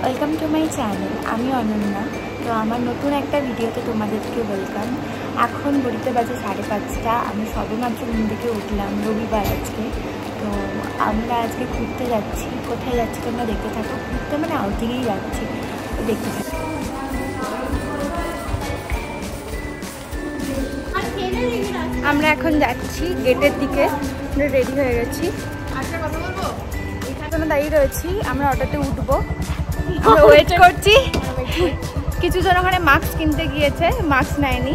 Welcome to my channel. আমি অনন্যা। তো আমার নতুন একটা ভিডিওতে তোমাদেরকে ওয়েলকাম। এখন ঘড়িতে বাজে 5:30। আমি সবেমাত্র ঘুম থেকে উঠলাম, রবিবার আজকে। তো আমরা আজকে ঘুরতে যাচ্ছি। কোথায় যাচ্ছি তোমরা দেখতে থাকো। ঘুরতে মানে আউটিংয়েই যাচ্ছি, তো দেখতে থাকো। আমরা এখন যাচ্ছি গেটের দিকে, আমরা রেডি হয়ে গেছি। এখানে দাঁড়িয়ে রয়েছি, আমরা অটোতে উঠবো, আমরা ওয়েট করছি। কিছু জন ওখানে মাস্ক কিনতে গিয়েছে, মাস্ক নেয়নি।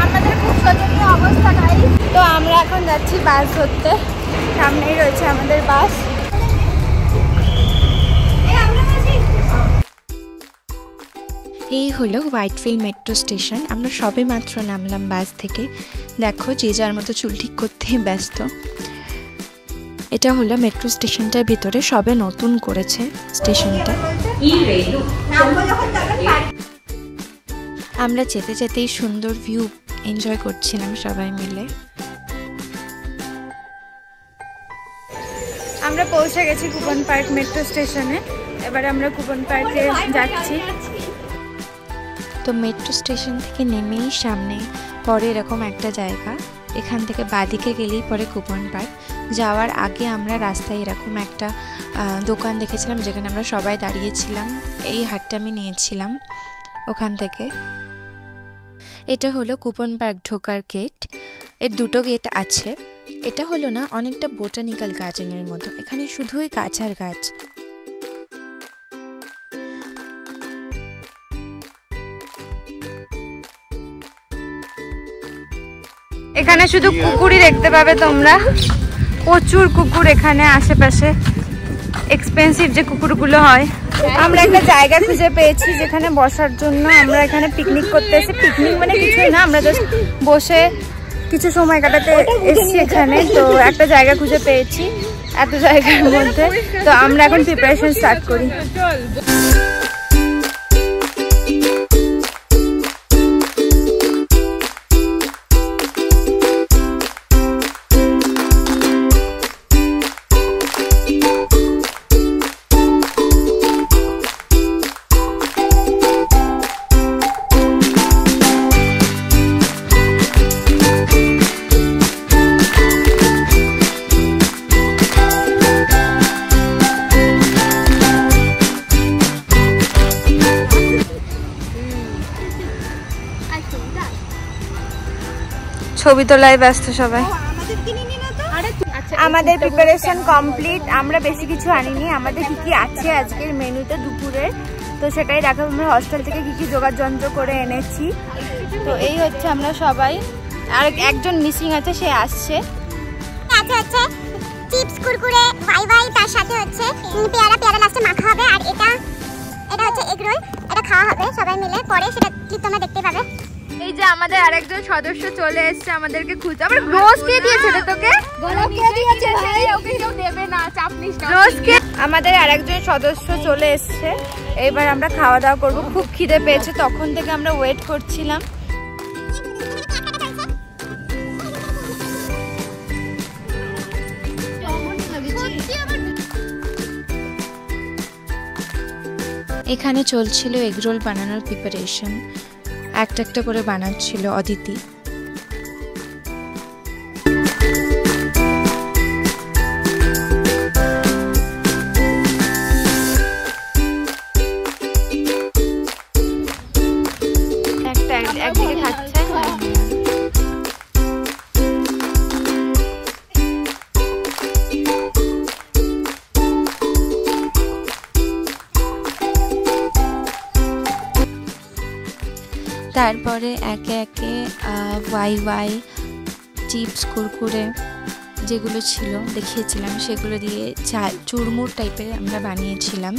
আমাদের খুব শোচনীয় অবস্থা নাই। তো আমরা এখন যাচ্ছি বাস ধরতে, সামনেই রয়েছে আমাদের বাস। এই হলো হোয়াইটফিল্ড মেট্রো স্টেশন। আমরা সবে মাত্র নামলাম বাস থেকে। দেখো যে যার মতো চুল ঠিক করতে ব্যস্ত। এটা হলো মেট্রো স্টেশনটার ভিতরে, সবে নতুন করেছে স্টেশনটা। আমরা যেতে যেতেই সুন্দর ভিউ এনজয় করছিলাম সবাই মিলে। আমরা পৌঁছে গেছি কুপন পার্ক মেট্রো স্টেশনে। এবার আমরা কুপন পার্কে যাচ্ছি। তো মেট্রো স্টেশন থেকে নেমেই সামনে পরে এরকম একটা জায়গা, এখান থেকে বাঁদিকে গেলেই পরে কুপন পার্ক। যাওয়ার আগে আমরা রাস্তায় এরকম একটা দোকান দেখেছিলাম যেখানে আমরা সবাই দাঁড়িয়েছিলাম। এই হাটটা আমি নিয়েছিলাম ওখান থেকে। এটা হলো কুপন পার্ক ঢোকার গেট। এর দুটো গেট আছে। এটা হলো না অনেকটা বোটানিক্যাল গার্ডেনের মতো, এখানে শুধুই গাছ আর গাছ। এখানে শুধু কুকুরই দেখতে পাবে তোমরা, প্রচুর কুকুর এখানে আশেপাশে। এক্সপেন্সিভ যে কুকুরগুলো হয়। আমরা একটা জায়গা খুঁজে পেয়েছি যেখানে বসার জন্য। আমরা এখানে পিকনিক করতে এসেছি। পিকনিক মানে কিছুই না, আমরা জাস্ট বসে কিছু সময় কাটাতে এসেছি এখানে। তো একটা জায়গা খুঁজে পেয়েছি এত জায়গার মধ্যে। তো আমরা এখন প্রিপারেশন স্টার্ট করি। ছবি তোলায় ব্যস্ত সবাই। আমাদের প্রিপারেশন কমপ্লিট। আমরা বেশি কিছু আনিনি। আমাদের কি কি আছে আজকের মেনুতে দুপুরের, তো সেটাই দেখাবো। আমরা হস্টেল থেকে কি কি জোগাড় যন্ত্র করে এনেছি। তো এই হচ্ছে আমরা সবাই। আর একজন মিসিং আছে, সে আসছে। আচ্ছা চিপস কুরকুরে ওয়াই তার সাথে হচ্ছে পেয়ারা লাস্টে মাখা হবে। আর এটা হচ্ছে এগ রোল, এটা খাওয়া হবে সবাই মিলে। পরে সেটা ক্লিপ তোমরা দেখতে পাবে। এই যে আমাদের আরেকজন সদস্য চলে এসেছে আমাদেরকে খুঁজতে। আমরা রোজ কে দিয়েছে রে তোকে? কে দিয়েছে ভাই? ওকে কেউ দেবে না, চাপ নিস না। রোজ কে? আমাদের আরেকজন সদস্য চলে এসেছে। এবার আমরা খাওয়া দাওয়া করব। খুব খিদে পেয়েছে, তখন থেকে আমরা ওয়েট করছিলাম। এখানে চলছিল এগরোল বানানোর প্রিপারেশন। একটা একটা করে বানাচ্ছিল অদিতি। একদিকে খাচ্ছে। তারপরে একে একে ওয়াই চিপস কুরকুরে যেগুলো ছিল দেখিয়েছিলাম, সেগুলো দিয়ে চুরমুর টাইপের আমরা বানিয়েছিলাম।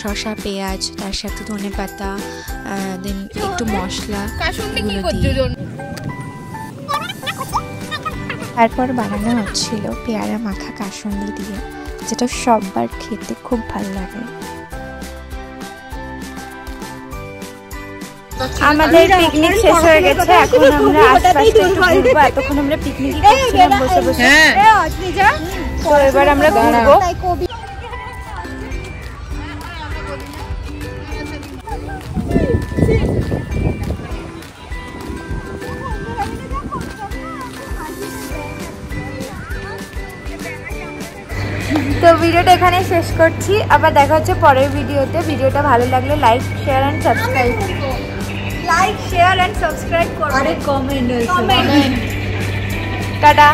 শসা পেঁয়াজ, তার সাথে ধনে পাতা, দেন একটু মশলা। তারপর বানানো হচ্ছিল পেয়ারা মাখা কাসুন্দি দিয়ে, যেটা সববার খেতে খুব ভালো লাগে। আমাদের পিকনিক শেষ হয়ে গেছে, এখন আমরা আশপাশটা একটু ঘুরবো। এতক্ষণ আমরা পিকনিকই করছিলাম বসে বসে, তো এবার আমরা ঘুরবো। তো ভিডিওটা এখানে শেষ করছি, আবার দেখা হচ্ছে পরের ভিডিওতে। ভিডিওটা ভালো লাগলে লাইক শেয়ার অ্যান্ড সাবস্ক্রাইব করো, আরে কমেন্ট টাটা।